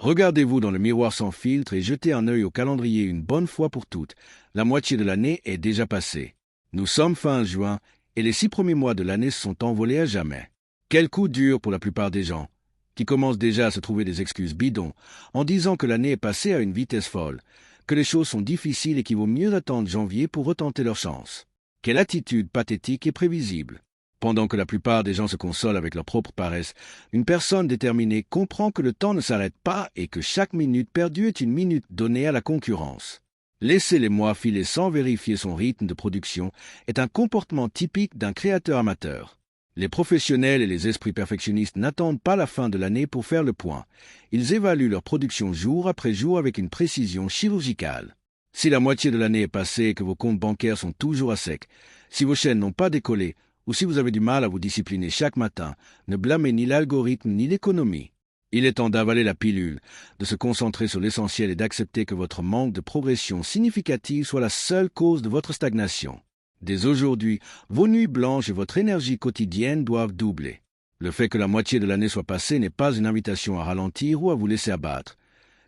Regardez-vous dans le miroir sans filtre et jetez un œil au calendrier une bonne fois pour toutes. La moitié de l'année est déjà passée. Nous sommes fin juin et les 6 premiers mois de l'année se sont envolés à jamais. Quel coup dur pour la plupart des gens, qui commencent déjà à se trouver des excuses bidons en disant que l'année est passée à une vitesse folle, que les choses sont difficiles et qu'il vaut mieux attendre janvier pour retenter leur chance. Quelle attitude pathétique et prévisible. Pendant que la plupart des gens se consolent avec leur propre paresse, une personne déterminée comprend que le temps ne s'arrête pas et que chaque minute perdue est une minute donnée à la concurrence. Laisser les mois filer sans vérifier son rythme de production est un comportement typique d'un créateur amateur. Les professionnels et les esprits perfectionnistes n'attendent pas la fin de l'année pour faire le point. Ils évaluent leur production jour après jour avec une précision chirurgicale. Si la moitié de l'année est passée et que vos comptes bancaires sont toujours à sec, si vos chaînes n'ont pas décollé, ou si vous avez du mal à vous discipliner chaque matin, ne blâmez ni l'algorithme ni l'économie. Il est temps d'avaler la pilule, de se concentrer sur l'essentiel et d'accepter que votre manque de progression significative soit la seule cause de votre stagnation. Dès aujourd'hui, vos nuits blanches et votre énergie quotidienne doivent doubler. Le fait que la moitié de l'année soit passée n'est pas une invitation à ralentir ou à vous laisser abattre.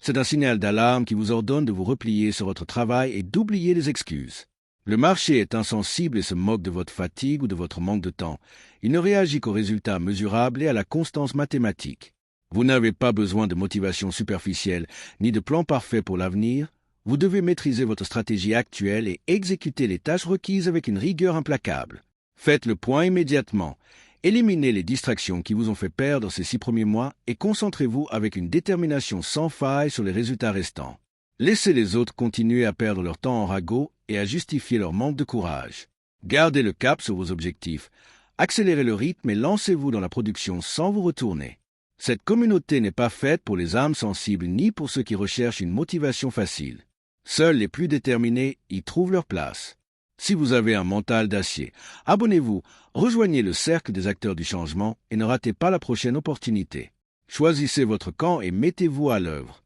C'est un signal d'alarme qui vous ordonne de vous replier sur votre travail et d'oublier les excuses. Le marché est insensible et se moque de votre fatigue ou de votre manque de temps. Il ne réagit qu'aux résultats mesurables et à la constance mathématique. Vous n'avez pas besoin de motivation superficielle ni de plan parfait pour l'avenir. Vous devez maîtriser votre stratégie actuelle et exécuter les tâches requises avec une rigueur implacable. Faites le point immédiatement. Éliminez les distractions qui vous ont fait perdre ces 6 premiers mois et concentrez-vous avec une détermination sans faille sur les résultats restants. Laissez les autres continuer à perdre leur temps en ragot et à justifier leur manque de courage. Gardez le cap sur vos objectifs. Accélérez le rythme et lancez-vous dans la production sans vous retourner. Cette communauté n'est pas faite pour les âmes sensibles ni pour ceux qui recherchent une motivation facile. Seuls les plus déterminés y trouvent leur place. Si vous avez un mental d'acier, abonnez-vous, rejoignez le cercle des acteurs du changement et ne ratez pas la prochaine opportunité. Choisissez votre camp et mettez-vous à l'œuvre.